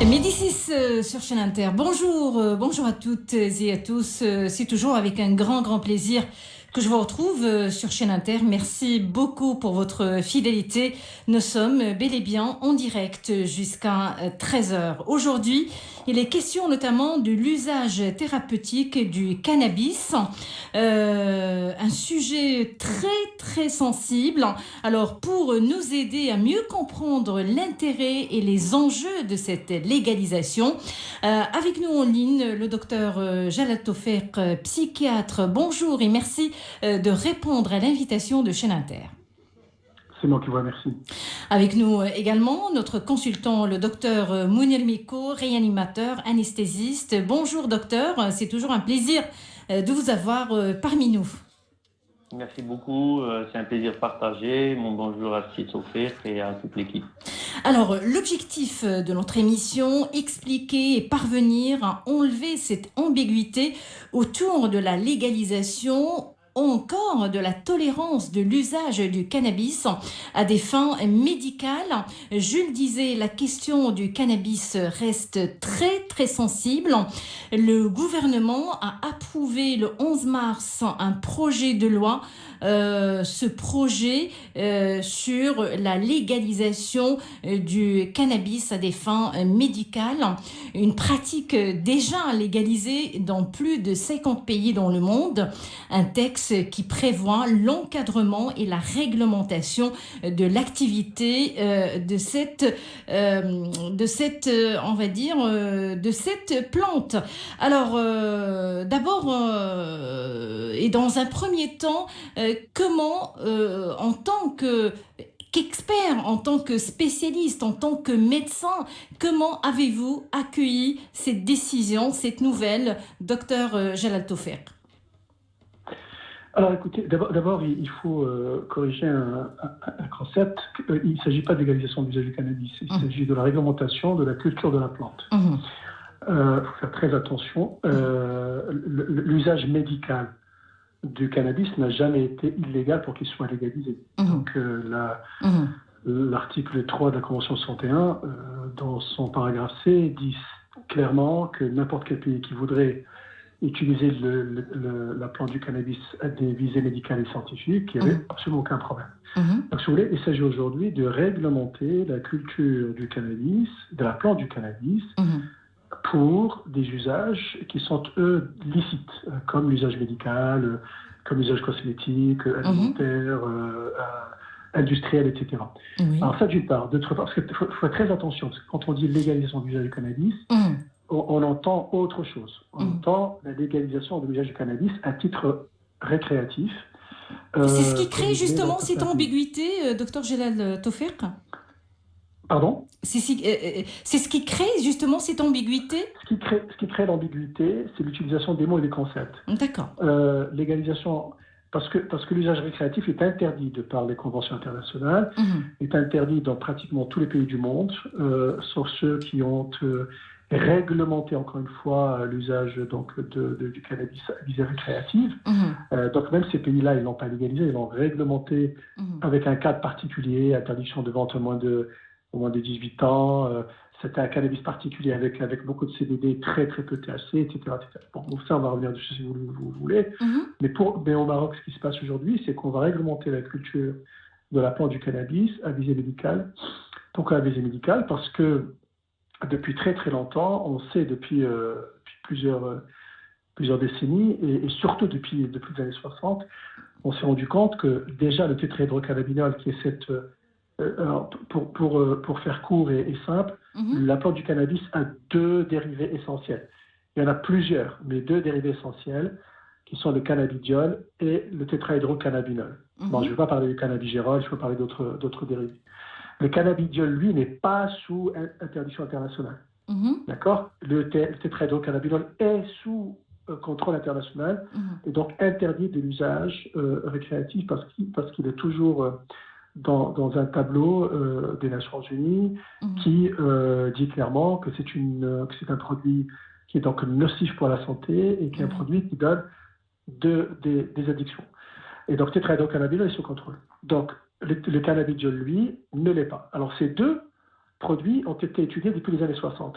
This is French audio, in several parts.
Médicis sur chaîne Inter. Bonjour, bonjour à toutes et à tous. C'est toujours avec un grand plaisir que je vous retrouve sur chaîne Inter. Merci beaucoup pour votre fidélité. Nous sommes bel et bien en direct jusqu'à 13 heures. Aujourd'hui, il est question notamment de l'usage thérapeutique du cannabis. Un sujet très sensible. Alors, pour nous aider à mieux comprendre l'intérêt et les enjeux de cette légalisation, avec nous en ligne le docteur Jalal Tofeq, psychiatre. Bonjour et merci de répondre à l'invitation de Chaîne Inter. C'est moi qui vous remercie. Avec nous également notre consultant, le docteur Mounir Miko, réanimateur, anesthésiste. Bonjour docteur, c'est toujours un plaisir de vous avoir parmi nous. Merci beaucoup, c'est un plaisir partagé. Mon bonjour à Tofeq et à toute l'équipe. Alors, l'objectif de notre émission, expliquer et parvenir à enlever cette ambiguïté autour de la légalisation encore de la tolérance de l'usage du cannabis à des fins médicales. Je le disais, la question du cannabis reste très sensible. Le gouvernement a approuvé le 11 mars un projet de loi, ce projet sur la légalisation du cannabis à des fins médicales, une pratique déjà légalisée dans plus de 50 pays dans le monde, un texte qui prévoit l'encadrement et la réglementation de l'activité de cette plante. Alors, d'abord, et dans un premier temps, comment, en tant qu'expert, en tant que spécialiste, en tant que médecin, comment avez-vous accueilli cette décision, cette nouvelle, docteur Jalal Tofeq? Alors écoutez, d'abord il faut corriger un concept. Il ne s'agit pas de légalisation de l'usage du cannabis, il s'agit de la réglementation de la culture de la plante. Il faut faire très attention. L'usage médical du cannabis n'a jamais été illégal pour qu'il soit légalisé. Donc l'article 3 de la Convention 61, dans son paragraphe C, dit clairement que n'importe quel pays qui voudrait utiliser la plante du cannabis à des visées médicales et scientifiques, il n'y avait absolument aucun problème. Donc, si vous voulez, il s'agit aujourd'hui de réglementer la culture du cannabis, de la plante du cannabis, pour des usages qui sont, eux, licites, comme l'usage médical, comme l'usage cosmétique, alimentaire, industriel, etc. Alors ça, d'une part. D'autre part, parce qu'il faut faire très attention, parce que quand on dit légalisation de l'usage du cannabis, on entend autre chose. On entend la légalisation de l'usage du cannabis à titre récréatif. C'est ce qui crée justement cette ambiguïté, docteur Jalal Tofeq? Pardon? C'est ce qui crée justement cette ambiguïté? Ce qui crée l'ambiguïté, c'est l'utilisation des mots et des concepts. D'accord. Légalisation, parce que l'usage récréatif est interdit de par les conventions internationales, est interdit dans pratiquement tous les pays du monde, sauf ceux qui ont réglementer encore une fois l'usage du cannabis à visée récréative. Donc même ces pays-là, ils l'ont pas légalisé, ils l'ont réglementé avec un cadre particulier, interdiction de vente au moins de 18 ans. C'était un cannabis particulier avec beaucoup de CBD, très peu THC, etc. Bon, donc ça, on va revenir dessus si vous voulez. Mais au Maroc, ce qui se passe aujourd'hui, c'est qu'on va réglementer la culture de la plante du cannabis à visée médicale. Donc à visée médicale, parce que depuis très longtemps, on sait depuis plusieurs décennies, et surtout depuis les années 60, on s'est rendu compte que déjà le tétrahydrocannabinol, qui est cette... pour faire court et simple, la plante du cannabis a deux dérivés essentiels. Il y en a plusieurs, mais deux dérivés essentiels, qui sont le cannabidiol et le tétrahydrocannabinol. Bon, je ne vais pas parler du cannabigérol, je vais parler d'autres dérivés. Le cannabidiol, lui, n'est pas sous interdiction internationale. D'accord? Le tétrahydrocannabinol est sous contrôle international et donc interdit de l'usage récréatif parce qu'il est toujours dans un tableau des Nations Unies qui dit clairement que c'est un produit qui est donc nocif pour la santé et qui est un produit qui donne des addictions. Et donc tétrahydrocannabinol est sous contrôle. Donc le cannabidiol, lui, ne l'est pas. Alors ces deux produits ont été étudiés depuis les années 60.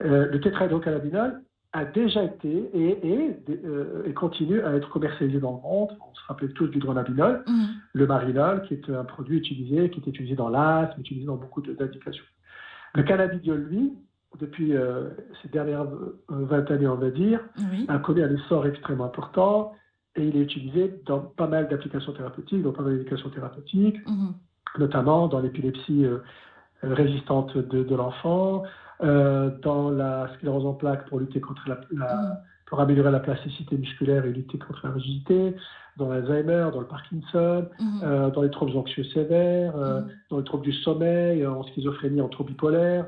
Le tétrahydrocannabinol a déjà été et continue à être commercialisé dans le monde. On se rappelle tous du dronabinol, le marinol, qui est un produit qui est utilisé dans l'asthme, utilisé dans beaucoup d'indications. Le cannabidiol, lui, depuis ces dernières 20 années, on va dire, a connu un essor extrêmement important et il est utilisé dans pas mal d'applications thérapeutiques, notamment dans l'épilepsie résistante de l'enfant, dans la sclérose en plaques pour lutter contre pour améliorer la plasticité musculaire et lutter contre la rigidité, dans l'Alzheimer, dans le Parkinson, dans les troubles anxieux sévères, dans les troubles du sommeil, en schizophrénie, en troubles bipolaires,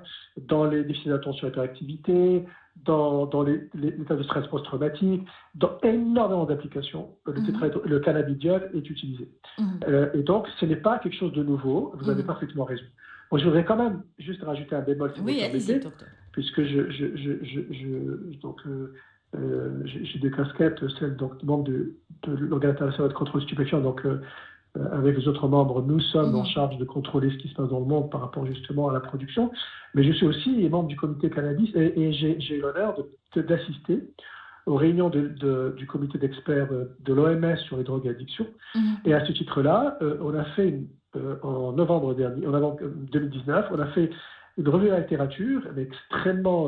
dans les déficits d'attention et hyperactivité, dans l'état de stress post-traumatique, dans énormément d'applications, le cannabidiol est utilisé. Et donc, ce n'est pas quelque chose de nouveau, vous avez parfaitement raison. Bon, je voudrais quand même juste rajouter un bémol, si vous permettez, puisque j'ai deux casquettes, celle donc membre de l'Organisation internationale de contrôle stupéfiant, donc avec les autres membres, nous sommes en charge de contrôler ce qui se passe dans le monde par rapport justement à la production, mais je suis aussi membre du comité cannabis et j'ai eu l'honneur d'assister aux réunions du comité d'experts de l'OMS sur les drogues et addictions. Et à ce titre-là, on a fait en novembre 2019, on a fait une revue de la littérature extrêmement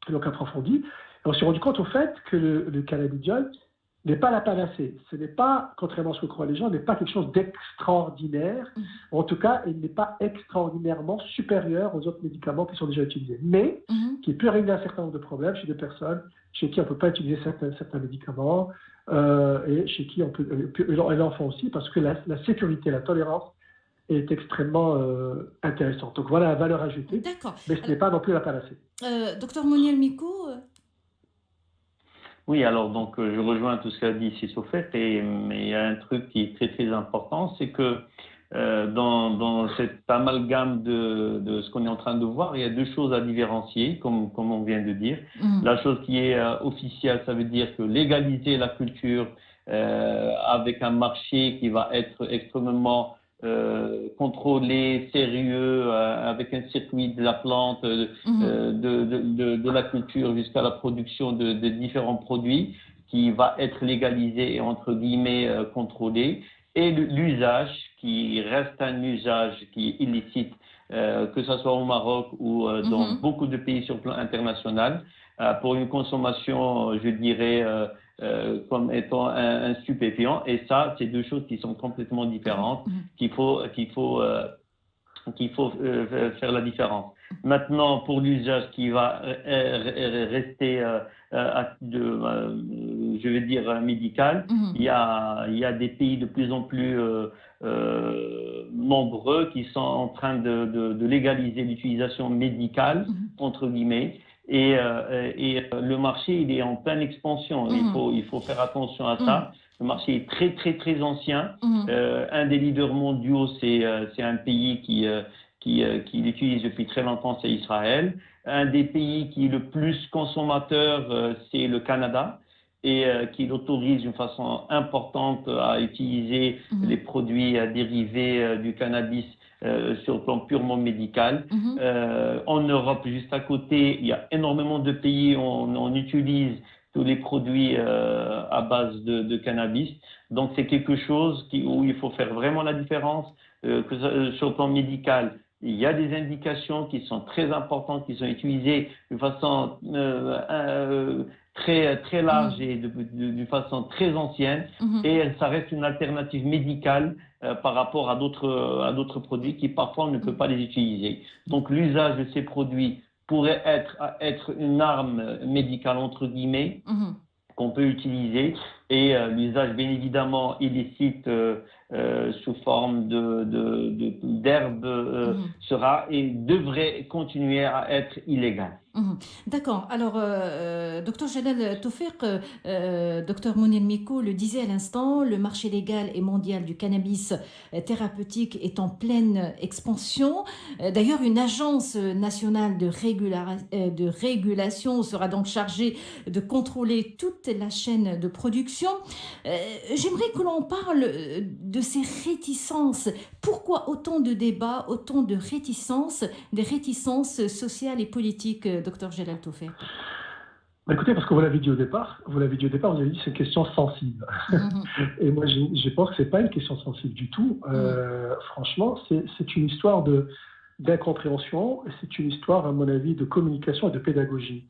approfondie. Et on s'est rendu compte au fait que le cannabidiol n'est pas la panacée. Ce n'est pas, contrairement à ce que croient les gens, n'est pas quelque chose d'extraordinaire. En tout cas, il n'est pas extraordinairement supérieur aux autres médicaments qui sont déjà utilisés. Mais qui peut régler un certain nombre de problèmes chez des personnes chez qui on ne peut pas utiliser certains médicaments et chez qui on peut, et l'enfant aussi, parce que la sécurité, la tolérance est extrêmement intéressante. Donc voilà la valeur ajoutée, mais ce n'est pas non plus la panacée. Docteur Mounir Micou. Oui, alors donc je rejoins tout ce qu'a dit Sissofet, mais il y a un truc qui est très très important, c'est que dans cet amalgame de ce qu'on est en train de voir, il y a deux choses à différencier, comme on vient de dire. La chose qui est officielle, ça veut dire que légaliser la culture avec un marché qui va être extrêmement contrôlé, sérieux, avec un circuit de la plante, de la culture jusqu'à la production de différents produits qui va être légalisé et entre guillemets contrôlé, et l'usage qui reste un usage qui est illicite, que ce soit au Maroc ou dans beaucoup de pays sur le plan international, pour une consommation, je dirais, comme étant un stupéfiant. Et ça, c'est deux choses qui sont complètement différentes, qu'il faut faire la différence. Maintenant, pour l'usage qui va rester, je vais dire, médical, il y a des pays de plus en plus nombreux qui sont en train de légaliser l'utilisation médicale, entre guillemets. Et le marché, il est en pleine expansion. Il faut faire attention à ça. Le marché est très, très, très ancien. Un des leaders mondiaux, c'est un pays qui l'utilise depuis très longtemps, c'est Israël. Un des pays qui est le plus consommateur, c'est le Canada, et qui l'autorise d'une façon importante à utiliser les produits dérivés du cannabis sur le plan purement médical. En Europe, juste à côté, il y a énormément de pays où on utilise tous les produits à base de cannabis. Donc c'est quelque chose où il faut faire vraiment la différence. Sur le plan médical, il y a des indications qui sont très importantes, qui sont utilisées de façon très, très large et d'une façon très ancienne, et ça reste une alternative médicale par rapport à d'autres produits qui parfois on ne peut pas les utiliser. Donc l'usage de ces produits pourrait être une arme médicale entre guillemets qu'on peut utiliser, et l'usage bien évidemment illicite sous forme d'herbe sera et devrait continuer à être illégal. D'accord. Alors, docteur Jalal Toufiq, docteur Mounir Micou le disait à l'instant, le marché légal et mondial du cannabis thérapeutique est en pleine expansion. D'ailleurs, une agence nationale de régulation sera donc chargée de contrôler toute la chaîne de production. réaction. J'aimerais que l'on parle de ces réticences. Pourquoi autant de débats, autant de réticences, des réticences sociales et politiques, docteur Jelal Taufer? Écoutez, parce que vous l'avez dit au départ, vous avez dit que c'est une question sensible. Et moi, je pense que ce n'est pas une question sensible du tout. Franchement, c'est une histoire d'incompréhension, c'est une histoire, à mon avis, de communication et de pédagogie.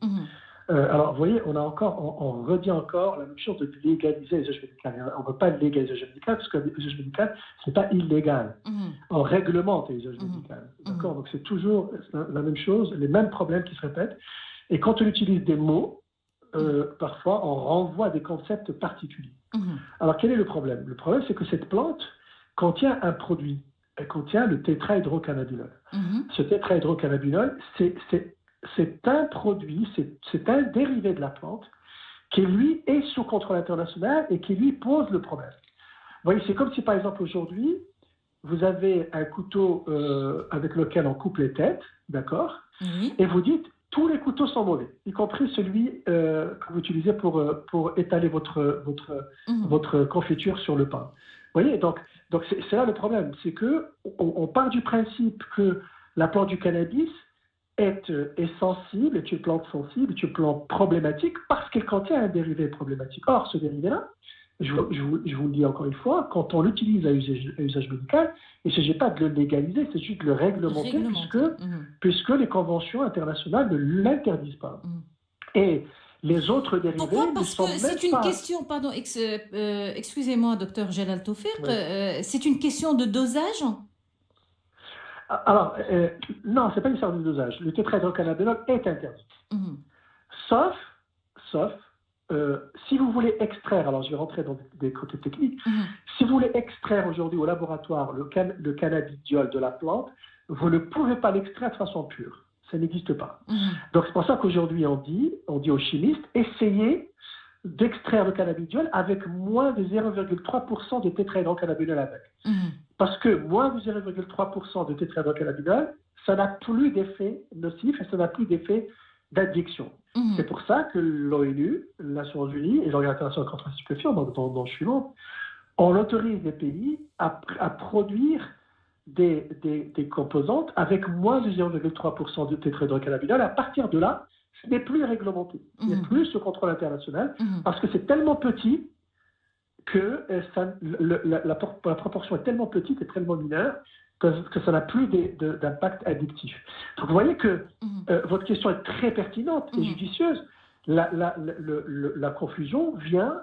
Alors, vous voyez, on redit encore la même chose de légaliser les usages médicaux. On ne veut pas légaliser les usages médicaux parce que les usages médicaux, ce n'est pas illégal. On réglemente les usages médicaux. D'accord? Donc, c'est toujours la même chose, les mêmes problèmes qui se répètent. Et quand on utilise des mots, parfois, on renvoie à des concepts particuliers. Alors, quel est le problème? Le problème, c'est que cette plante contient un produit. Elle contient le tétrahydrocannabinol. Ce tétrahydrocannabinol, c'est un produit, c'est un dérivé de la plante qui, lui, est sous contrôle international et qui, lui, pose le problème. Vous voyez, c'est comme si, par exemple, aujourd'hui, vous avez un couteau avec lequel on coupe les têtes, d'accord? Et vous dites, tous les couteaux sont mauvais, y compris celui que vous utilisez pour étaler votre confiture sur le pain. Vous voyez, donc c'est là le problème, c'est que on part du principe que la plante du cannabis est sensible, est une plante sensible, est une plante problématique parce qu'elle contient un dérivé problématique. Or, ce dérivé-là, je vous le dis encore une fois, quand on l'utilise à usage médical, il ne s'agit pas de le légaliser, c'est juste de le réglementer. Puisque les conventions internationales ne l'interdisent pas. Et les autres dérivés... Pourquoi? Parce que c'est une question, pardon, excusez-moi, docteur Jelal Taufer, c'est une question de dosage? Alors, non, ce n'est pas une histoire de dosage. Le tétrahydrocannabinol est interdit. Sauf, si vous voulez extraire, alors je vais rentrer dans des côtés techniques, si vous voulez extraire aujourd'hui au laboratoire le cannabidiol de la plante, vous ne pouvez pas l'extraire de façon pure. Ça n'existe pas. Donc c'est pour ça qu'aujourd'hui on dit aux chimistes, essayez d'extraire le cannabidiol avec moins de 0,3% de tétrahydrocannabinol avec. Parce que moins de 0,3% de tétrahydrocannabinol, ça n'a plus d'effet nocif et ça n'a plus d'effet d'addiction. C'est pour ça que l'ONU, les Nations Unies et l'Organisation internationale contre les stupéfiants, dont je suis membre, on autorise les pays à produire des composantes avec moins de 0,3% de tétrahydrocannabinol. À partir de là, ce n'est plus réglementé. Il n'y a plus ce contrôle international parce que c'est tellement petit que la proportion est tellement petite et tellement mineure que ça n'a plus d'impact addictif. Donc vous voyez que votre question est très pertinente et judicieuse. La confusion vient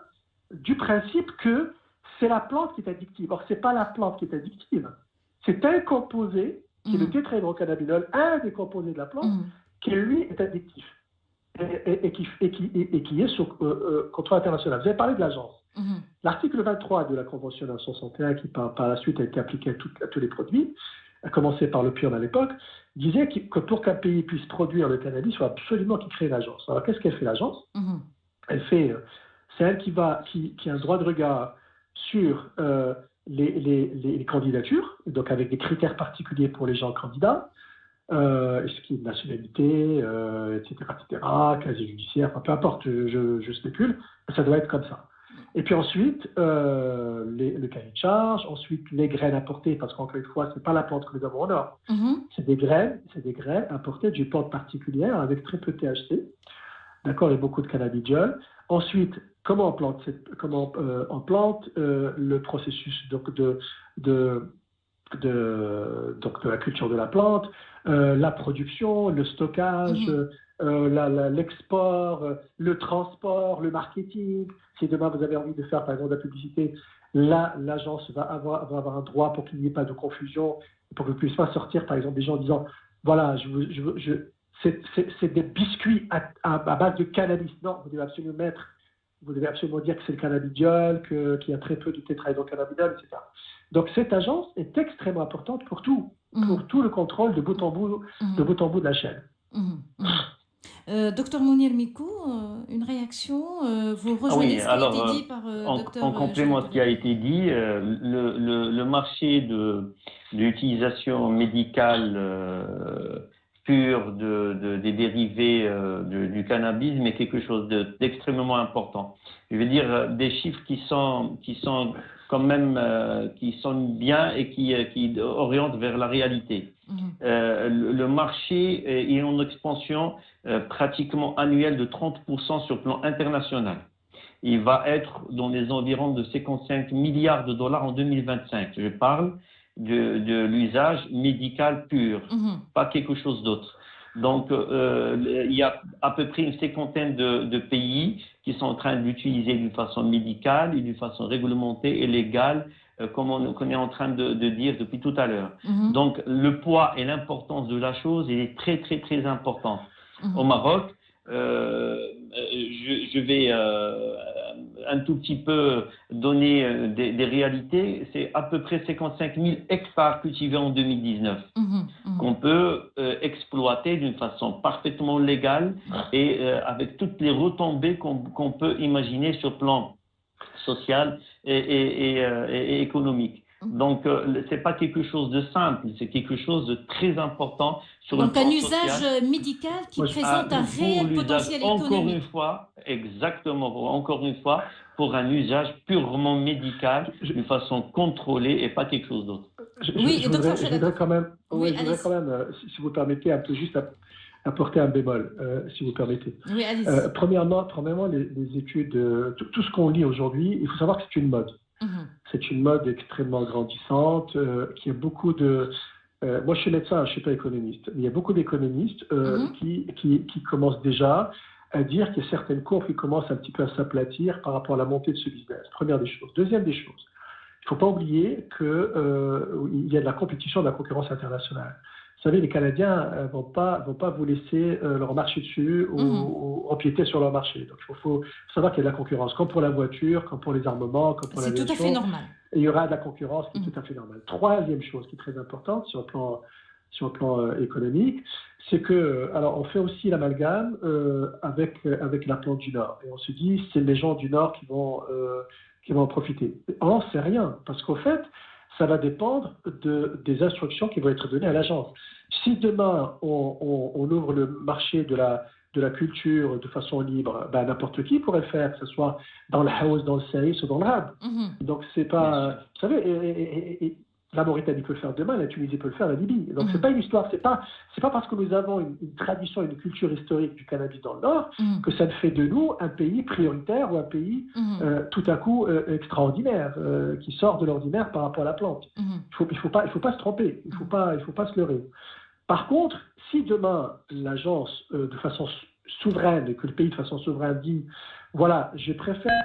du principe que c'est la plante qui est addictive. Or, ce n'est pas la plante qui est addictive. C'est un composé, qui est le tétrahydrocannabinol, un des composés de la plante, qui lui est addictif et qui est sous contrôle international. Vous avez parlé de l'agence. L'article 23 de la Convention 1961, qui par la suite a été appliqué à tous les produits, à commencer par l'opium à l'époque, disait que pour qu'un pays puisse produire le cannabis, il faut absolument qu'il crée une agence. Alors qu'est-ce qu'elle fait, l'agence? C'est elle qui a un droit de regard sur les candidatures, donc avec des critères particuliers pour les gens candidats, ce qui est de nationalité, etc., casier judiciaire, enfin, peu importe, je spécule, ça doit être comme ça. Et puis ensuite, le cahier de charge, ensuite les graines importées, parce qu'encore une fois, ce n'est pas la plante que nous avons en or. C'est des graines importées d'une plante particulière avec très peu de THC, d'accord, et beaucoup de cannabidiol. Ensuite, comment on plante le processus de la culture de la plante, la production, le stockage, l'export, le transport, le marketing. Si demain vous avez envie de faire par exemple de la publicité, l'agence va avoir un droit pour qu'il n'y ait pas de confusion, pour que vous ne puissiez pas sortir par exemple des gens en disant voilà, c'est des biscuits à base de cannabis. Non, vous devez absolument dire que c'est le cannabidiol, qu'il y a très peu de tétrahydrocannabinol, etc. Donc cette agence est extrêmement importante pour tout le contrôle de bout en bout de la chaîne. Docteur Mounir Mikou, une réaction? Vous rejoignez ce qui a été dit par docteur en complément à ce qui a été dit, le marché de l'utilisation médicale pur des dérivés du cannabis, mais quelque chose d'extrêmement important. Je veux dire des chiffres qui sont quand même qui sont bien et qui orientent vers la réalité. Le marché est en expansion pratiquement annuelle de 30% sur le plan international. Il va être dans les environs de 55 milliards de dollars en 2025. Je parle de l'usage médical pur, pas quelque chose d'autre. Donc, il y a à peu près une cinquantaine de pays qui sont en train d'utiliser d'une façon médicale et d'une façon réglementée et légale, comme on est en train de dire depuis tout à l'heure. Donc, le poids et l'importance de la chose est très, très, très importante. Au Maroc, je vais un tout petit peu donner des réalités. C'est à peu près 55 000 hectares cultivés en 2019 qu'on peut exploiter d'une façon parfaitement légale et avec toutes les retombées qu'on peut imaginer sur le plan social et économique. Donc, c'est pas quelque chose de simple, c'est quelque chose de très important sur le plan social. Donc, un usage médical qui présente un réel potentiel économique. Encore une fois, exactement, encore une fois, pour un usage purement médical, d'une façon contrôlée et pas quelque chose d'autre. Je voudrais quand même, si vous permettez, un peu juste apporter un bémol, si vous permettez. Oui, allez-y. Premièrement, les études, tout ce qu'on lit aujourd'hui, il faut savoir que c'est une mode. C'est une mode extrêmement grandissante, qui a beaucoup de... moi, je suis médecin, je ne suis pas économiste. Mais il y a beaucoup d'économistes qui commencent déjà à dire qu'il y a certaines courbes qui commencent un petit peu à s'aplatir par rapport à la montée de ce business. Première des choses. Deuxième des choses, il ne faut pas oublier qu'il y a de la compétition, de la concurrence internationale. Vous savez, les Canadiens ne vont pas vous laisser leur marcher dessus ou empiéter sur leur marché. Donc, il faut savoir qu'il y a de la concurrence, comme pour la voiture, comme pour les armements, comme pour l'aviation. C'est tout à fait normal. Et il y aura de la concurrence qui est tout à fait normale. Troisième chose qui est très importante sur le plan économique, c'est que, alors, on fait aussi l'amalgame avec la plante du Nord. Et on se dit, c'est les gens du Nord qui vont en profiter. On n'en sait rien, parce qu'au fait, ça va dépendre des instructions qui vont être données à l'agence. Si demain, on ouvre le marché de la culture de façon libre, ben, n'importe qui pourrait le faire, que ce soit dans le Haouz, dans le Saïs ou dans le Rab. Donc, c'est pas... Vous savez, la Mauritanie peut le faire demain, la Tunisie peut le faire, la Libye. Donc, c'est pas une histoire, c'est pas parce que nous avons une tradition, une culture historique du cannabis dans le Nord que ça ne fait de nous un pays prioritaire ou un pays tout à coup extraordinaire, qui sort de l'ordinaire par rapport à la plante. Il faut pas se tromper, il faut pas se leurrer. Par contre, si demain l'agence de façon souveraine et que le pays de façon souveraine dit voilà, je préfère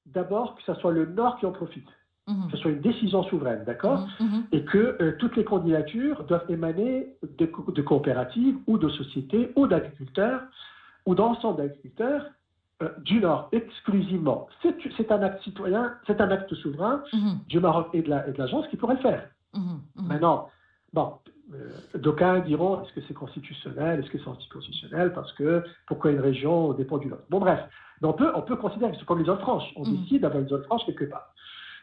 d'abord que ce soit le Nord qui en profite. Que ce soit une décision souveraine, d'accord, et que toutes les candidatures doivent émaner de coopératives ou de sociétés ou d'agriculteurs ou d'ensemble d'agriculteurs du Nord, exclusivement. C'est un acte citoyen, c'est un acte souverain du Maroc et de l'agence qui pourrait le faire. Maintenant, bon, d'aucuns diront, est-ce que c'est constitutionnel, est-ce que c'est anticonstitutionnel, parce que pourquoi une région dépend d'une autre. Bon, bref, on peut considérer que c'est comme les zones franches. On décide d'avoir une zone franche quelque part.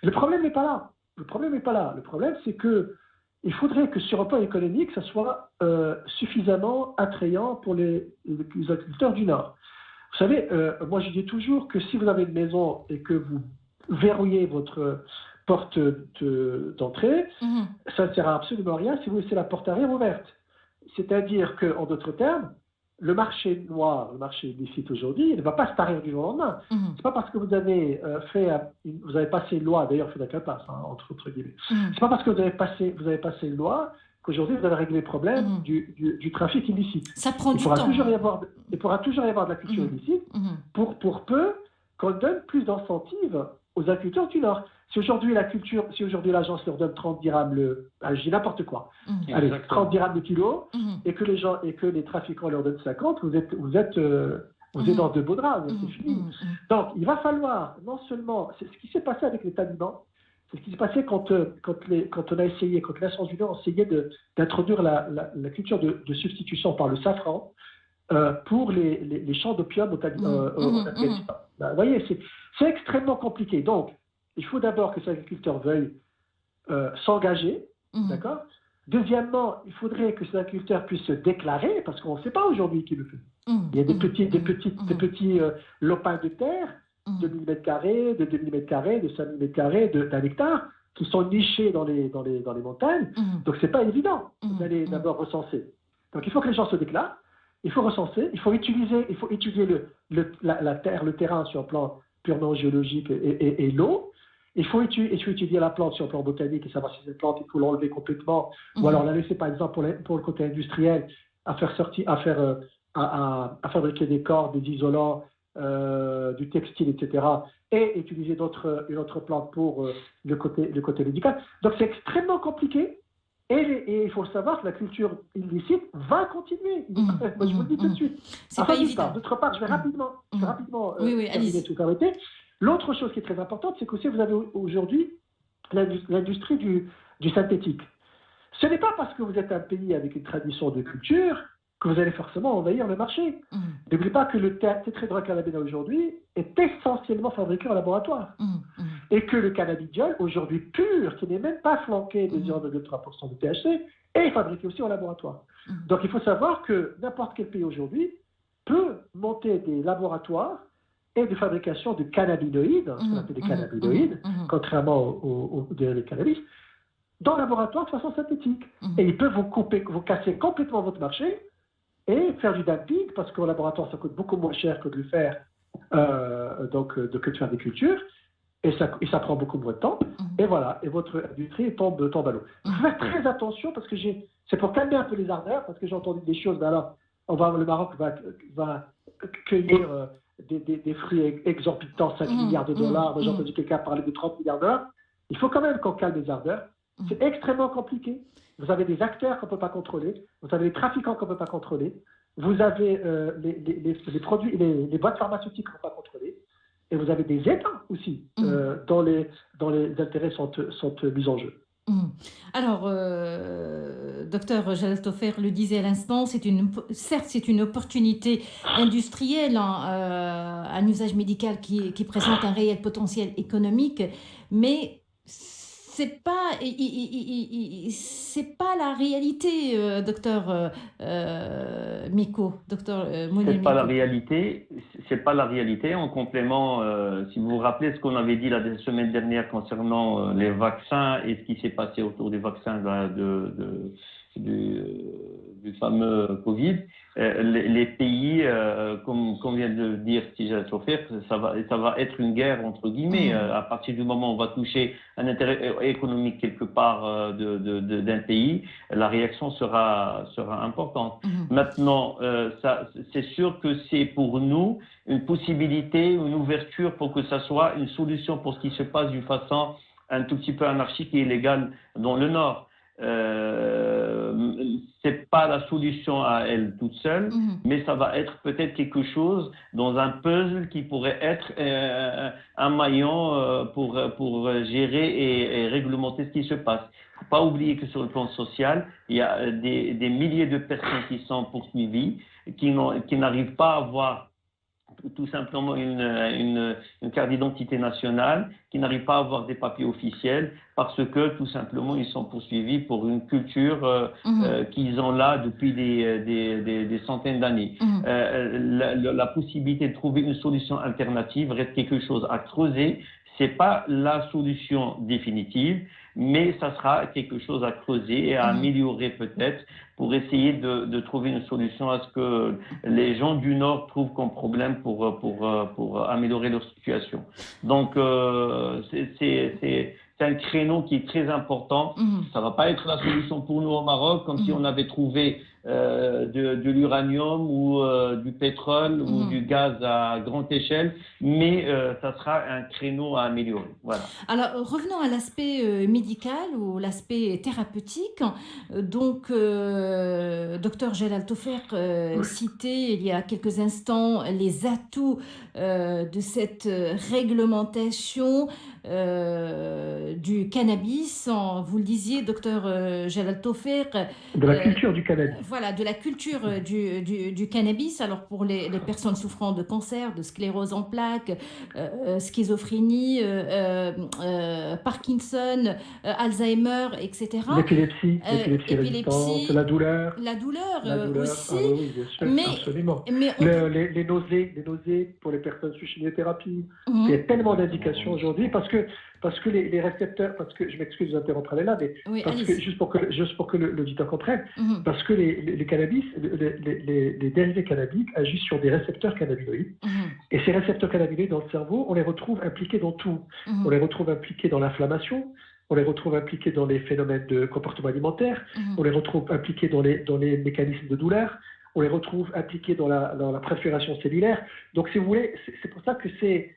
Le problème n'est pas là. Le problème, c'est que il faudrait que sur un plan économique, ça soit suffisamment attrayant pour les agriculteurs du Nord. Vous savez, moi je dis toujours que si vous avez une maison et que vous verrouillez votre porte d'entrée, ça ne sert à absolument rien si vous laissez la porte arrière ouverte. C'est-à-dire qu'en d'autres termes, le marché noir, le marché illicite aujourd'hui, il ne va pas se tarir du jour au lendemain. C'est pas parce que vous avez vous avez passé une loi, d'ailleurs, il faudrait qu'elle passe, entre guillemets. C'est pas parce que vous avez passé une loi qu'aujourd'hui vous allez régler le problème du trafic illicite. Ça prend du temps. Il pourra toujours y avoir de la culture illicite pour peu qu'on donne plus d'incentives aux agriculteurs du Nord. Si aujourd'hui l'agence leur donne 30 dirhams je dis n'importe quoi. Allez, 30 dirhams le kilo, et que les trafiquants leur donnent 50, vous êtes dans de beaux draps, c'est fini. Donc, il va falloir, non seulement, c'est ce qui s'est passé avec les talibans, c'est ce qui s'est passé quand on a essayé, quand les Nations Unies ont essayé d'introduire la culture de substitution par le safran pour les champs d'opium au Afghanistan. Vous voyez, c'est extrêmement compliqué. Donc, il faut d'abord que ces agriculteurs veuillent s'engager, d'accord, Deuxièmement, il faudrait que ces agriculteurs puissent se déclarer, parce qu'on ne sait pas aujourd'hui qui le fait. Il y a des petits lopins de terre de 1000 mètres carrés, de 2000 mètres carrés, de 5000 mètres carrés, d'un hectare, qui sont nichés dans les montagnes. Donc, ce n'est pas évident d'aller d'abord recenser. Donc, il faut que les gens se déclarent, il faut recenser, il faut étudier la terre, le terrain sur un plan purement géologique et l'eau. Il faut étudier la plante sur le plan botanique et savoir si cette plante, il faut l'enlever complètement, ou alors la laisser, par exemple, pour le côté industriel, à fabriquer des cordes, des isolants, du textile, etc., et utiliser une autre plante pour le côté médical. Donc c'est extrêmement compliqué, et il faut savoir que la culture illicite va continuer. Moi, je vous le dis tout de suite. C'est pas évident. D'autre part, je vais rapidement terminer tout arrêter. L'autre chose qui est très importante, c'est qu'aussi vous avez aujourd'hui l'industrie du synthétique. Ce n'est pas parce que vous êtes un pays avec une tradition de culture que vous allez forcément envahir le marché. N'oubliez pas que le tétrédrocannabinol aujourd'hui est essentiellement fabriqué en laboratoire. Et que le cannabidiol, aujourd'hui pur, qui n'est même pas flanqué de 0,3% de THC, est fabriqué aussi en laboratoire. Donc il faut savoir que n'importe quel pays aujourd'hui peut monter des laboratoires et de fabrication de cannabinoïdes, ce qu'on appelle des cannabinoïdes, contrairement aux dérivés de cannabis, dans le laboratoire de façon synthétique. Et ils peuvent vous casser complètement votre marché et faire du dumping, parce qu'au laboratoire, ça coûte beaucoup moins cher que de le faire, que de faire des cultures, et ça prend beaucoup moins de temps, et voilà, et votre industrie tombe à l'eau. Il faut faire très attention, parce que c'est pour calmer un peu les ardeurs, parce que j'ai entendu des choses, alors, le Maroc va cueillir des fruits exorbitants, 5 milliards de dollars, j'ai entendu quelqu'un parler de 30 milliards de dollars. Il faut quand même qu'on calme les ardeurs. C'est extrêmement compliqué. Vous avez des acteurs qu'on ne peut pas contrôler, vous avez les trafiquants qu'on ne peut pas contrôler, vous avez les produits, les boîtes pharmaceutiques qu'on ne peut pas contrôler, et vous avez des États aussi dont les intérêts sont mis en jeu. Alors, docteur Jalal Toffer le disait à l'instant, certes c'est une opportunité industrielle, un usage médical qui présente un réel potentiel économique, mais c'est pas la réalité, docteur Miko, docteur Mounir Miko. C'est pas la réalité. En complément, si vous vous rappelez ce qu'on avait dit la semaine dernière concernant les vaccins et ce qui s'est passé autour des vaccins du fameux Covid, les pays, comme vient de le dire Jalal Toffer, ça va être une guerre entre guillemets. À partir du moment où on va toucher un intérêt économique quelque part d'un pays, la réaction sera importante. Maintenant, c'est sûr que c'est pour nous une possibilité, une ouverture pour que ça soit une solution pour ce qui se passe d'une façon un tout petit peu anarchique et illégale dans le Nord. C'est pas la solution à elle toute seule, mais ça va être peut-être quelque chose dans un puzzle qui pourrait être un maillon pour gérer et réglementer ce qui se passe. Faut pas oublier que sur le plan social, il y a des milliers de personnes qui sont poursuivies, qui n'arrivent pas à avoir tout simplement une carte d'identité nationale, qui n'arrivent pas à avoir des papiers officiels parce que tout simplement ils sont poursuivis pour une culture qu'ils ont là depuis des centaines d'années. La possibilité de trouver une solution alternative reste quelque chose à creuser. C'est pas la solution définitive, mais ça sera quelque chose à creuser et à améliorer peut-être pour essayer de trouver une solution à ce que les gens du Nord trouvent comme problème pour améliorer leur situation. Donc c'est un créneau qui est très important. Ça va pas être la solution pour nous au Maroc, comme si on avait trouvé de l'uranium ou du pétrole ou du gaz à grande échelle, mais ça sera un créneau à améliorer. Voilà. Alors, revenons à l'aspect médical ou l'aspect thérapeutique. Donc, docteur Jalal Toffer citait il y a quelques instants les atouts de cette réglementation du cannabis. Vous le disiez, docteur Jalal Toffer. De la culture du cannabis. Voilà, de la culture du cannabis. Alors, alors pour les personnes souffrant de cancer, de sclérose en plaques, schizophrénie, Parkinson, Alzheimer, etc. L'épilepsie résistante, la douleur. La douleur, aussi. Ah oui, bien sûr, Mais, absolument. mais Les nausées pour les personnes sous chimiothérapie. Il y a tellement d'indications aujourd'hui parce que les récepteurs, parce que je m'excuse de vous interrompre là, mais oui, parce que, juste pour que l'auditeur comprenne, parce que les cannabis, les dérivés cannabiques agissent sur des récepteurs cannabinoïdes. Et ces récepteurs cannabinoïdes dans le cerveau, on les retrouve impliqués dans tout. On les retrouve impliqués dans l'inflammation, on les retrouve impliqués dans les phénomènes de comportement alimentaire, on les retrouve impliqués dans les mécanismes de douleur, on les retrouve impliqués dans la prolifération cellulaire. Donc, si vous voulez, c'est pour ça que c'est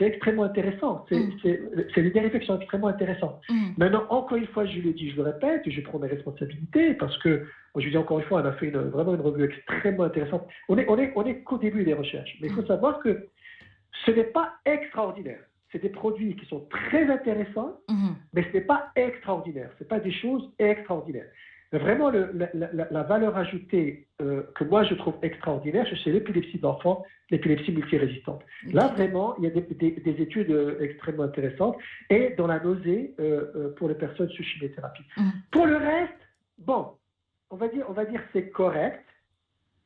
extrêmement intéressant. C'est des dérivés qui sont extrêmement intéressants. Maintenant, encore une fois, je le dis, je le répète, et je prends mes responsabilités parce que, je vous dis encore une fois, on a fait vraiment une revue extrêmement intéressante. On est qu'au début des recherches, mais il faut savoir que ce n'est pas extraordinaire. C'est des produits qui sont très intéressants, mais ce n'est pas extraordinaire. Ce n'est pas des choses extraordinaires. Mais vraiment, la valeur ajoutée que moi je trouve extraordinaire, c'est l'épilepsie d'enfant, l'épilepsie multirésistante. Là, vraiment, il y a des études extrêmement intéressantes. Et dans la nausée pour les personnes sous chimiothérapie. Pour le reste, bon, on va dire c'est correct.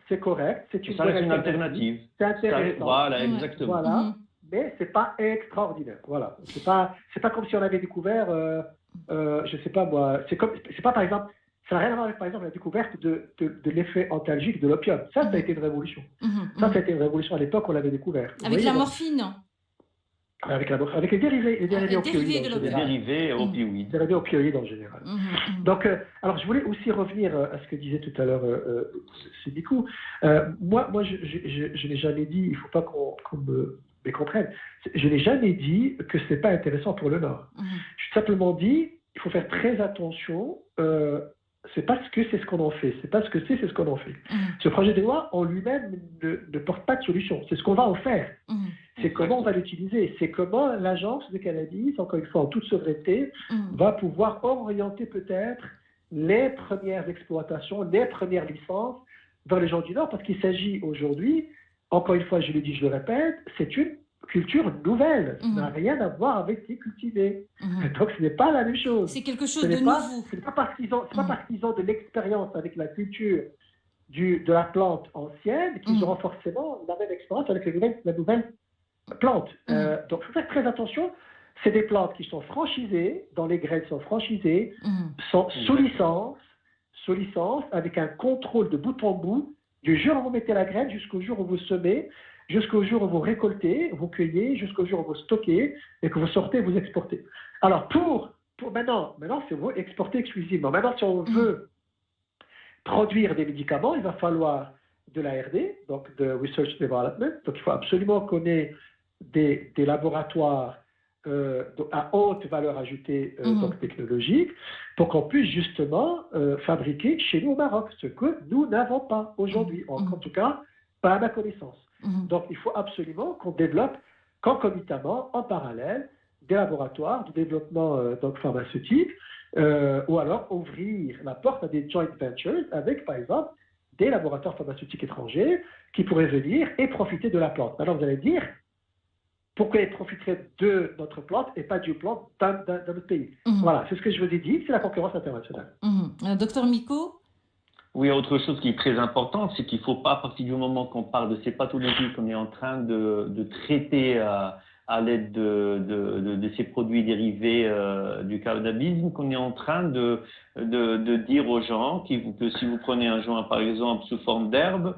C'est correct. C'est une alternative. C'est intéressant. Voilà, exactement. Voilà. Mais c'est pas extraordinaire. Voilà. C'est pas comme si on avait découvert, je sais pas moi, c'est pas par exemple, ça n'a rien à voir avec par exemple la découverte de l'effet antalgique de l'opium. Ça a été une révolution. Ça a été une révolution à l'époque, on l'avait découvert. Avec la morphine. Avec les dérivés opioïdes. Les dérivés opioïdes. Les dérivés opioïdes en général. Donc, alors je voulais aussi revenir à ce que disait tout à l'heure Sédikou. Moi, je n'ai jamais dit, il ne faut pas qu'on me comprenne. Je n'ai jamais dit que ce n'est pas intéressant pour le Nord. J'ai simplement dit, il faut faire très attention. C'est parce que c'est ce qu'on en fait. C'est parce que c'est ce qu'on en fait. Ce projet de loi en lui-même ne porte pas de solution. C'est ce qu'on va en faire. C'est comment on va l'utiliser. C'est comment l'agence de cannabis, encore une fois en toute souveraineté, va pouvoir orienter peut-être les premières exploitations, les premières licences dans les gens du Nord, parce qu'il s'agit aujourd'hui, encore une fois, je le dis, je le répète, c'est une culture nouvelle. Ça n'a rien à voir avec ce qui est cultivé. Donc, ce n'est pas la même chose. C'est quelque chose de nouveau. Ce n'est pas parce qu'ils ont de l'expérience avec la culture de la plante ancienne qu'ils auront forcément la même expérience avec la nouvelle plante. Donc, il faut faire très attention. C'est des plantes qui sont franchisées, dont les graines sont franchisées, sont sous licence, avec un contrôle de bout en bout, du jour où vous mettez la graine jusqu'au jour où vous semez, jusqu'au jour où vous récoltez, vous cueillez, jusqu'au jour où vous stockez et que vous sortez, vous exportez. Alors, pour maintenant, c'est vous exporter exclusivement. Maintenant, si on veut produire des médicaments, il va falloir de la R&D, donc de Research Development. Donc, il faut absolument qu'on ait des laboratoires à haute valeur ajoutée donc technologique pour qu'on puisse justement fabriquer chez nous au Maroc, ce que nous n'avons pas aujourd'hui, en tout cas, pas à ma connaissance. Donc, il faut absolument qu'on développe concomitamment, en parallèle, des laboratoires de développement donc pharmaceutique, ou alors ouvrir la porte à des joint ventures avec, par exemple, des laboratoires pharmaceutiques étrangers qui pourraient venir et profiter de la plante. Maintenant, vous allez dire, pourquoi ils profiteraient de notre plante et pas du plante dans notre pays? Voilà, c'est ce que je vous ai dit, c'est la concurrence internationale. Docteur Miko? Oui, autre chose qui est très importante, c'est qu'il ne faut pas, à partir du moment qu'on parle de ces pathologies qu'on est en train de traiter à l'aide de ces produits dérivés du cannabis, qu'on est en train de dire aux gens que si vous prenez un joint, par exemple, sous forme d'herbe,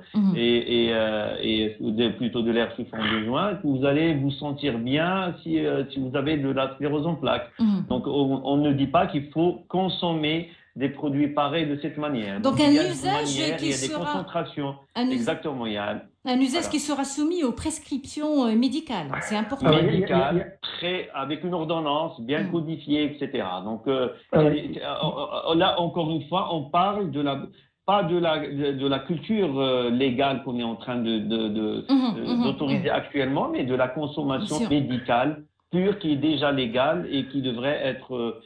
plutôt de l'herbe sous forme de joint, que vous allez vous sentir bien si vous avez de la sclérose en plaques. Donc, on ne dit pas qu'il faut consommer des produits pareils de cette manière. Donc un usage qui sera... Il y a des concentrations. Exactement. Il y a un usage qui sera soumis aux prescriptions médicales. C'est important. Médicales, avec une ordonnance bien codifiée, etc. Donc là, encore une fois, on parle pas de la culture légale qu'on est en train d'autoriser actuellement, mais de la consommation médicale pure qui est déjà légale et qui devrait être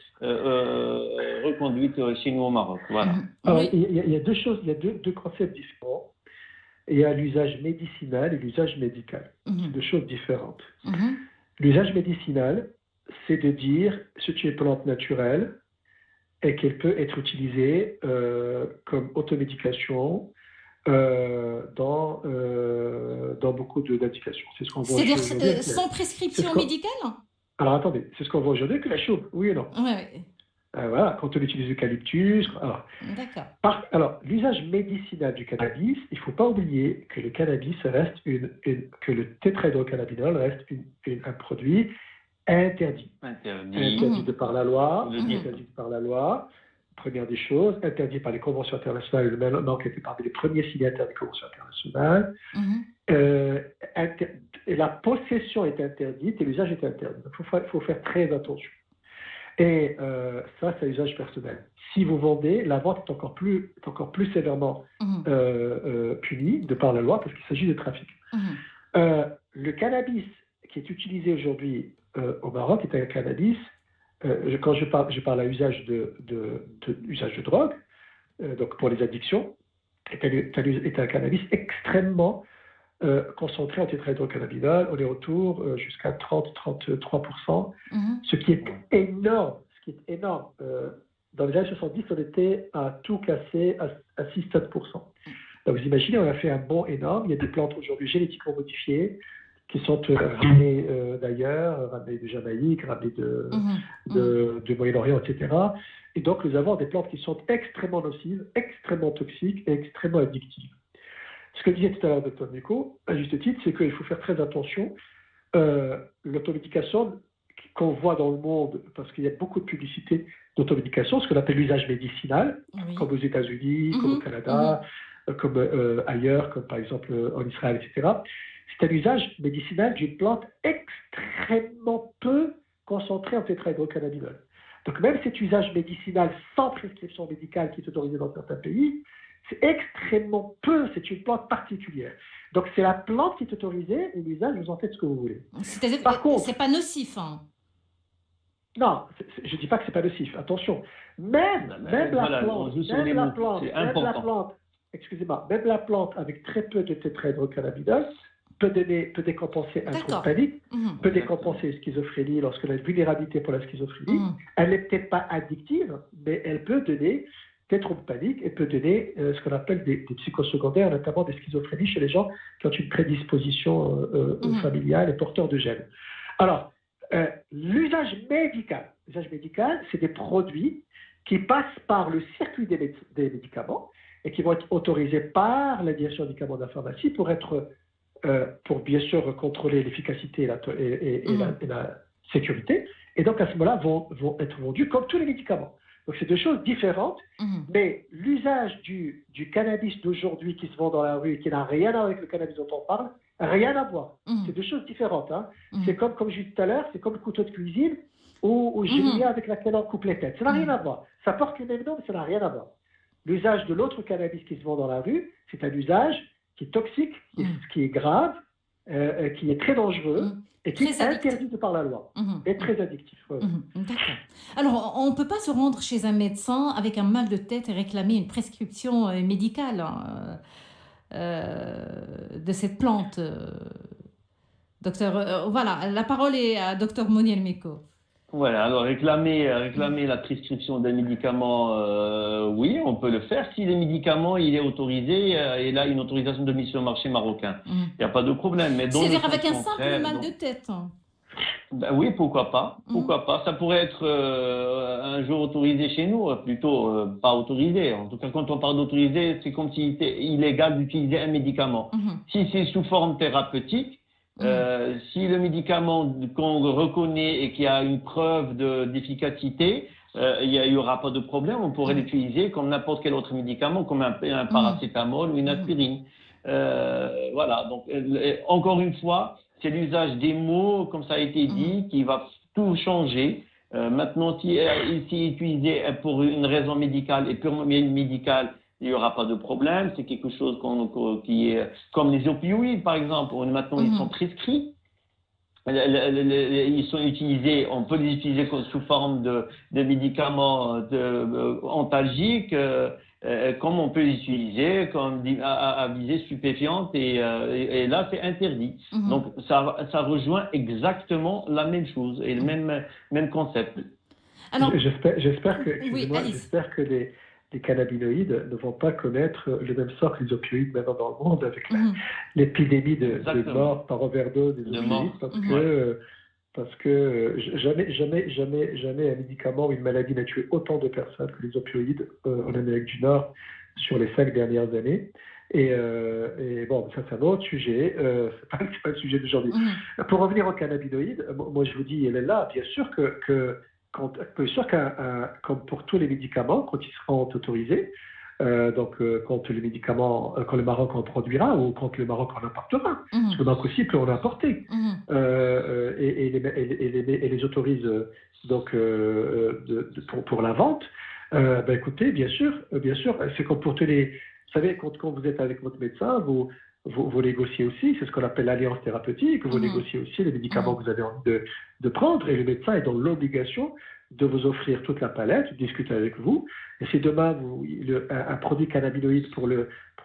reconduite chez nous au Maroc. Voilà. Alors, il y a deux choses, il y a deux concepts différents. et il y a l'usage médicinal et l'usage médical. C'est deux choses différentes. Mhm. L'usage médicinal, c'est de dire c'est une plante naturelle et qu'elle peut être utilisée comme automédication dans beaucoup d'indications. C'est ce qu'on voit C'est-à-dire aujourd'hui. sans prescription médicale? Alors attendez, c'est ce qu'on voit aujourd'hui avec la chauve, oui et non. Ouais. Voilà, quand on utilise l'eucalyptus. D'accord. Alors, l'usage médicinal du cannabis, il ne faut pas oublier que le cannabis reste que le tétrahydrocannabinol reste un produit interdit. Interdit de par la loi. Interdit par la loi. Première des choses, interdit par les conventions internationales. Le Maroc était parmi les premiers signataires des conventions internationales. Et la possession est interdite et l'usage est interdit. Donc, il faut faire très attention. Et ça, c'est l'usage personnel. Si vous vendez, la vente est encore plus sévèrement punie de par la loi parce qu'il s'agit de trafic. Le cannabis qui est utilisé aujourd'hui au Maroc est un cannabis, quand je parle à usage usage de drogue, donc pour les addictions, est un cannabis extrêmement concentré en tétrahydrocannabinol. On est autour jusqu'à 30-33%, ce qui est énorme. Dans les années 70, on était à tout casser à 6-7%. Donc vous imaginez, on a fait un bond énorme. Il y a des plantes aujourd'hui génétiquement modifiées qui sont ramenées d'ailleurs, ramenées de Jamaïque, ramenées de Moyen-Orient, etc. Et donc nous avons des plantes qui sont extrêmement nocives, extrêmement toxiques et extrêmement addictives. Ce que disait tout à l'heure Dr Nico, à juste titre, c'est qu'il faut faire très attention. L'automédication qu'on voit dans le monde, parce qu'il y a beaucoup de publicité d'automédication, ce qu'on appelle l'usage médicinal, comme aux États-Unis, comme au Canada, comme ailleurs, comme par exemple en Israël, etc. C'est un usage médicinal d'une plante extrêmement peu concentrée en tétrahydrocannabinol. Donc même cet usage médicinal sans prescription médicale qui est autorisé dans certains pays, c'est extrêmement peu, c'est une plante particulière. Donc c'est la plante qui est autorisée et l'usage, vous en faites ce que vous voulez. C'est-à-dire que c'est pas nocif. Non, je ne dis pas que c'est pas nocif, attention. Même la plante avec très peu de tétrahydrocannabinol peut décompenser un trouble panique, peut décompenser une schizophrénie lorsque la vulnérabilité pour la schizophrénie. Elle n'est peut-être pas addictive, mais elle peut donner des troubles paniques et peut donner ce qu'on appelle des psychosecondaires, notamment des schizophrénies chez les gens qui ont une prédisposition familiale et porteurs de gènes. Alors, l'usage médical, c'est des produits qui passent par le circuit des médicaments et qui vont être autorisés par la direction des médicaments de la pharmacie pour bien sûr contrôler l'efficacité et la sécurité. Et donc, à ce moment-là, vont être vendus comme tous les médicaments. Donc, c'est deux choses différentes, mais l'usage du cannabis d'aujourd'hui qui se vend dans la rue et qui n'a rien à voir avec le cannabis dont on parle, rien à voir. C'est deux choses différentes. Hein. C'est comme je disais tout à l'heure, c'est comme le couteau de cuisine ou génie avec laquelle on coupe les têtes. Ça n'a rien à voir. Ça porte le même nom, mais ça n'a rien à voir. L'usage de l'autre cannabis qui se vend dans la rue, c'est un usage qui est toxique, qui est grave, qui est très dangereux et qui est interdit de par la loi et très addictif. Ouais. D'accord. Alors, on ne peut pas se rendre chez un médecin avec un mal de tête et réclamer une prescription médicale de cette plante. Docteur, voilà, la parole est à Dr Moniel Meko. Voilà, alors réclamer la prescription d'un médicament, oui, on peut le faire. Si le médicament il est autorisé, et là une autorisation de mise sur le marché marocain, il n'y a pas de problème. C'est-à-dire avec un simple mal de tête. Ben oui, pourquoi pas. Pourquoi pas. Ça pourrait être un jour autorisé chez nous, plutôt pas autorisé. En tout cas, quand on parle d'autorisé, c'est comme s'il était illégal d'utiliser un médicament. Si c'est sous forme thérapeutique, si le médicament qu'on reconnaît et qui a une preuve d'efficacité, il n'y aura pas de problème. On pourrait l'utiliser comme n'importe quel autre médicament, comme un paracétamol ou une aspirine. Voilà. Donc, encore une fois, c'est l'usage des mots, comme ça a été dit, qui va tout changer. Maintenant, si c'est utilisé pour une raison médicale et purement médicale, il n'y aura pas de problème. C'est quelque chose qui est comme les opioïdes, par exemple. Maintenant, ils sont prescrits. Ils sont utilisés, on peut les utiliser sous forme de médicaments antalgiques. comme on peut l'utiliser, comme à visée stupéfiante, et là, c'est interdit. Donc, ça rejoint exactement la même chose et le même concept. Alors, j'espère que les cannabinoïdes ne vont pas connaître le même sort que les opioïdes maintenant dans le monde, avec l'épidémie de mort par overdose des opioïdes, parce que jamais un médicament ou une maladie n'a tué autant de personnes que les opioïdes en Amérique du Nord sur les 5 dernières années. Et bon, ça c'est un autre sujet, c'est pas le sujet d'aujourd'hui. Pour revenir aux cannabinoïdes, moi je vous dis, elle est là, bien sûr comme pour tous les médicaments, quand ils seront autorisés, quand le Maroc en produira ou quand le Maroc en importera, parce que le Maroc aussi peut en importer, et les autorise pour la vente. Écoutez, bien sûr, c'est comme pour tous les. Vous savez, quand vous êtes avec votre médecin, vous négociez aussi, c'est ce qu'on appelle l'alliance thérapeutique, vous négociez aussi les médicaments que vous avez envie de prendre, et le médecin est dans l'obligation de vous offrir toute la palette, de discuter avec vous. Et si demain, un produit cannabinoïde pour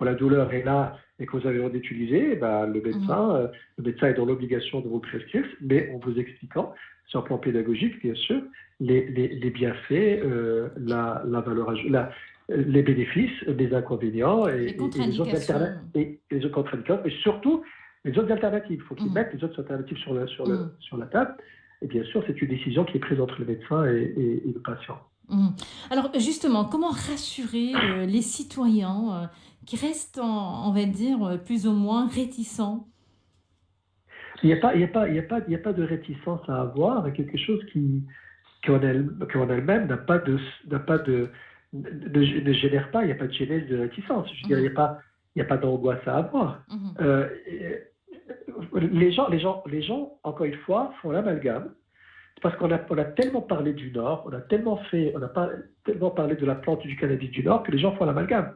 la douleur est là et que vous avez envie d'utiliser, le médecin est dans l'obligation de vous le prescrire, mais en vous expliquant, sur le plan pédagogique, bien sûr, les bienfaits, la valeur ajoutée, les bénéfices, les inconvénients et les autres contre-indications, mais surtout les autres alternatives. Il faut qu'ils mettent les autres alternatives sur la table. Et bien sûr, c'est une décision qui est prise entre le médecin et le patient. Alors justement, comment rassurer les citoyens qui restent, on va dire, plus ou moins réticents? Il n'y a pas de réticence à avoir, quelque chose qui en elle-même ne génère pas, il n'y a pas de genèse de réticence. Je veux dire, il n'y a pas d'angoisse à avoir. Les gens, encore une fois, font l'amalgame, parce qu'on a tellement parlé du Nord, on a tellement parlé de la plante du cannabis du Nord que les gens font l'amalgame.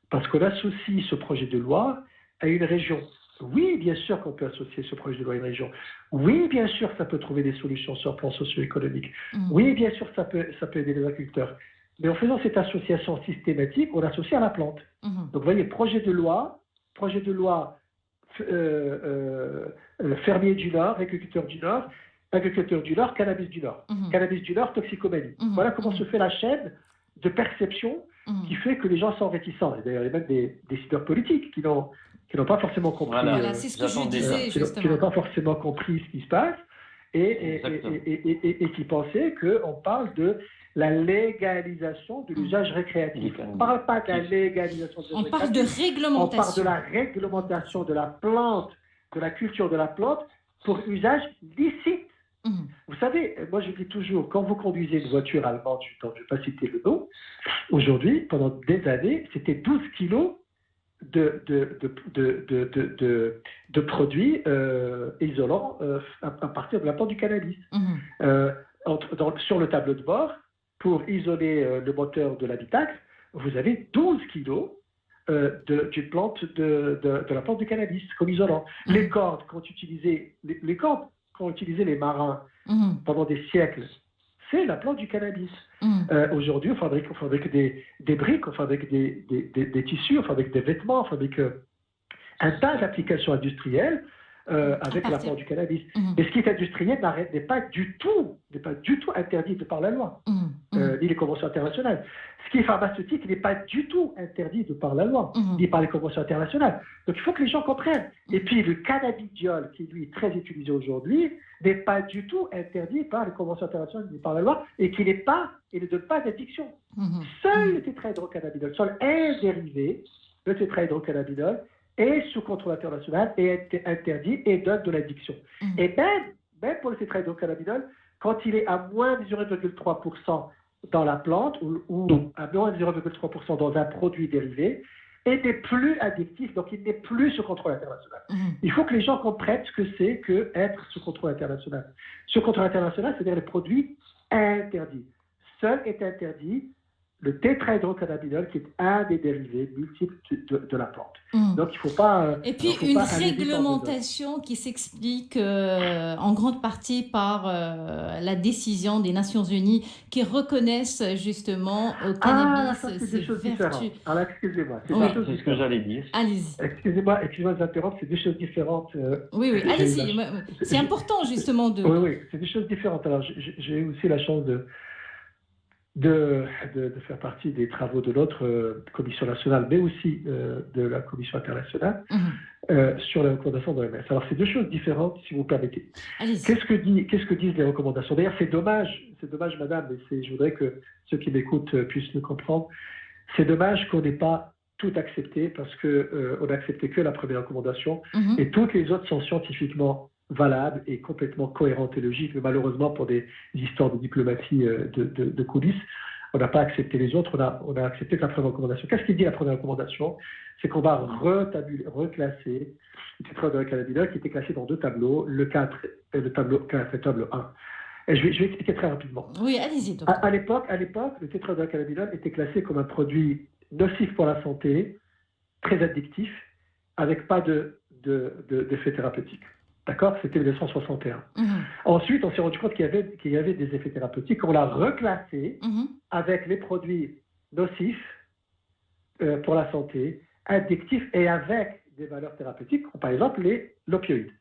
Parce qu'on associe ce projet de loi à une région. Oui, bien sûr qu'on peut associer ce projet de loi à une région. Oui, bien sûr, ça peut trouver des solutions sur le plan socio-économique. Oui, bien sûr, ça peut aider les agriculteurs. Mais en faisant cette association systématique, on l'associe à la plante. Donc, vous voyez, projet de loi, fermier du Nord, agriculteur du Nord, cannabis du Nord. Cannabis du Nord, toxicomanie. Voilà comment se fait la chaîne de perception qui fait que les gens sont réticents. Et d'ailleurs, il y a même des décideurs politiques qui n'ont pas forcément compris. Voilà, c'est ce que je disais, justement. Qui n'ont pas forcément compris ce qui se passe et qui pensaient qu'on parle de la légalisation de l'usage récréatif. On ne parle pas de la légalisation de l'usage récréatif. On parle de réglementation. On parle de la réglementation de la plante, de la culture de la plante pour usage licite. Vous savez, moi je dis toujours, quand vous conduisez une voiture allemande, je ne vais pas citer le nom, aujourd'hui, pendant des années, c'était 12 kilos de produits isolants à partir de la plante du cannabis. Sur le tableau de bord, pour isoler le moteur de l'habitacle, vous avez 12 kilos de la plante du cannabis comme isolant. Les cordes qu'ont utilisées les marins pendant des siècles, c'est la plante du cannabis. Aujourd'hui, on fabrique des briques, on fabrique des tissus, on fabrique des vêtements, on fabrique un tas d'applications industrielles avec la plante du cannabis. Mais ce qui est industriel n'est pas du tout interdit de par la loi, ni les conventions internationales. Ce qui est pharmaceutique n'est pas du tout interdit de par la loi, ni par les conventions internationales. Donc il faut que les gens comprennent. Et puis le cannabidiol, qui lui est très utilisé aujourd'hui, n'est pas du tout interdit par les conventions internationales ni par la loi, et qui ne donne pas d'addiction. Seul le tétrahydrocannabinol, seul un dérivé, le tétrahydrocannabinol, est sous contrôle international et est interdit et donne de l'addiction. Et même pour le tétrahydrocannabinol, quand il est à moins de 0,3% dans la plante ou à moins de 0,3% dans un produit dérivé, il n'est plus addictif, donc il n'est plus sous contrôle international. Il faut que les gens comprennent ce que c'est qu'être sous contrôle international. Sous contrôle international, c'est-à-dire les produits interdits. Seul est interdit le tétrahydrocannabinol, qui est un des dérivés multiples de la plante. Donc, il ne faut pas... Et puis, une réglementation qui s'explique en grande partie par la décision des Nations Unies qui reconnaissent justement au cannabis c'est des choses vertus. différentes. Alors, excusez-moi. C'est ce que j'allais dire. Allez-y. Excusez-moi de vous interrompre, c'est des choses différentes. Oui, allez-y. C'est important, justement, de... Oui, c'est des choses différentes. Alors, j'ai aussi la chance de faire partie des travaux de notre commission nationale, mais aussi de la commission internationale sur les recommandations de l'OMS. Alors, c'est deux choses différentes, si vous permettez. Qu'est-ce que disent les recommandations? D'ailleurs, c'est dommage, madame, mais je voudrais que ceux qui m'écoutent puissent le comprendre. C'est dommage qu'on n'ait pas tout accepté, parce qu'on n'a accepté que la première recommandation, et toutes les autres sont scientifiquement valable et complètement cohérente et logique, mais malheureusement pour des histoires de diplomatie de coulisses, on n'a pas accepté les autres, on a accepté que la première recommandation. Qu'est-ce qu'il dit la première recommandation? C'est qu'on va reclasser le tétrahydrocannabinol qui était classé dans deux tableaux, le 4 et le tableau 4 et le tableau 1. Et je vais expliquer très rapidement. Oui, allez-y. À l'époque, le tétrahydrocannabinol était classé comme un produit nocif pour la santé, très addictif, avec pas d'effet thérapeutique. D'accord? C'était 1961. Ensuite, on s'est rendu compte qu'il y avait des effets thérapeutiques. On l'a reclassé avec les produits nocifs pour la santé, addictifs et avec des valeurs thérapeutiques, comme par exemple l'opioïde.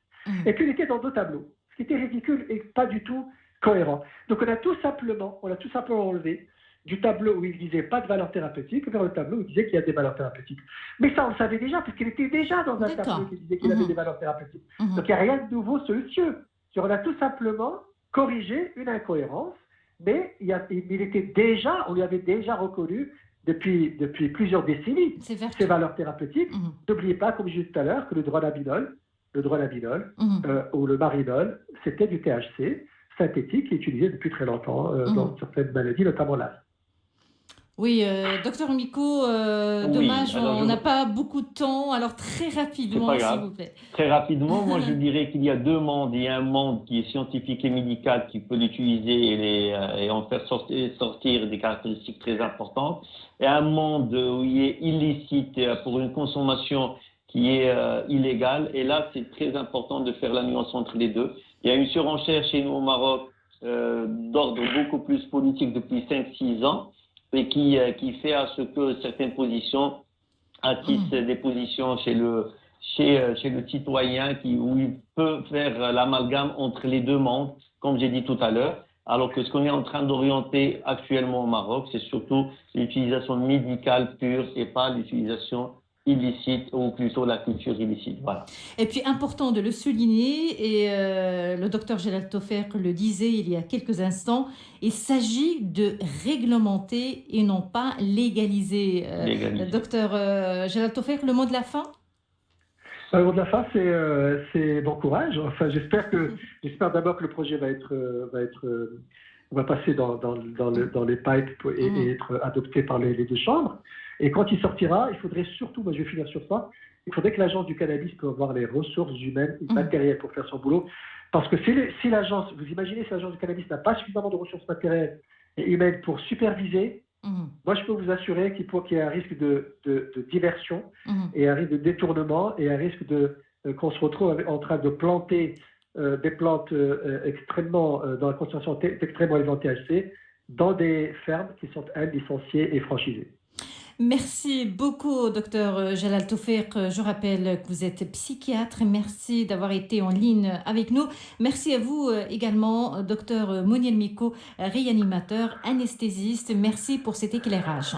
Et puis, il était dans deux tableaux, ce qui était ridicule et pas du tout cohérent. Donc, on a tout simplement enlevé du tableau où il disait pas de valeur thérapeutique vers le tableau où il disait qu'il y a des valeurs thérapeutiques. Mais ça, on le savait déjà, parce qu'il était déjà dans un tableau qui disait qu'il avait des valeurs thérapeutiques. Donc, il n'y a rien de nouveau sous le cieux. On a tout simplement corrigé une incohérence, mais on lui avait déjà reconnu depuis plusieurs décennies ces valeurs thérapeutiques. N'oubliez pas, comme je disais tout à l'heure, que le dronabinol ou le marinol, c'était du THC synthétique qui est utilisé depuis très longtemps dans certaines maladies, notamment l'asthme. Oui, docteur Micot, dommage, on n'a pas beaucoup de temps, alors très rapidement, s'il vous plaît. Très rapidement, moi je dirais qu'il y a deux mondes. Il y a un monde qui est scientifique et médical qui peut l'utiliser et en faire sortir des caractéristiques très importantes, et un monde où il est illicite pour une consommation qui est illégale, et là c'est très important de faire la nuance entre les deux. Il y a une surenchère chez nous au Maroc d'ordre beaucoup plus politique depuis 5-6 ans, et qui fait à ce que certaines positions attissent des positions chez le citoyen où il peut faire l'amalgame entre les deux mondes, comme j'ai dit tout à l'heure, alors que ce qu'on est en train d'orienter actuellement au Maroc, c'est surtout l'utilisation médicale pure et pas l'utilisation illicite, ou plutôt la culture illicite. Voilà. Et puis, important de le souligner, et le docteur Jelal Taufer le disait il y a quelques instants, il s'agit de réglementer et non pas légaliser. Docteur Jelal Taufer, le mot de la fin? Le mot de la fin, c'est bon courage. Enfin, j'espère d'abord que le projet va passer dans les pipes et être adopté par les deux chambres. Et quand il sortira, il faudrait surtout, moi je vais finir sur ça, il faudrait que l'agence du cannabis puisse avoir les ressources humaines et matérielles pour faire son boulot. Parce que si l'agence, vous imaginez, si l'agence du cannabis n'a pas suffisamment de ressources matérielles et humaines pour superviser, moi je peux vous assurer qu'il y a un risque de diversion et un risque de détournement et un risque qu'on se retrouve en train de planter des plantes extrêmement, dans la concentration extrêmement élevée en THC, dans des fermes qui sont, elles, licenciées et franchisées. Merci beaucoup, docteur Jelal Taufer. Je rappelle que vous êtes psychiatre. Merci d'avoir été en ligne avec nous. Merci à vous également, docteur Moniel Micot, réanimateur, anesthésiste. Merci pour cet éclairage.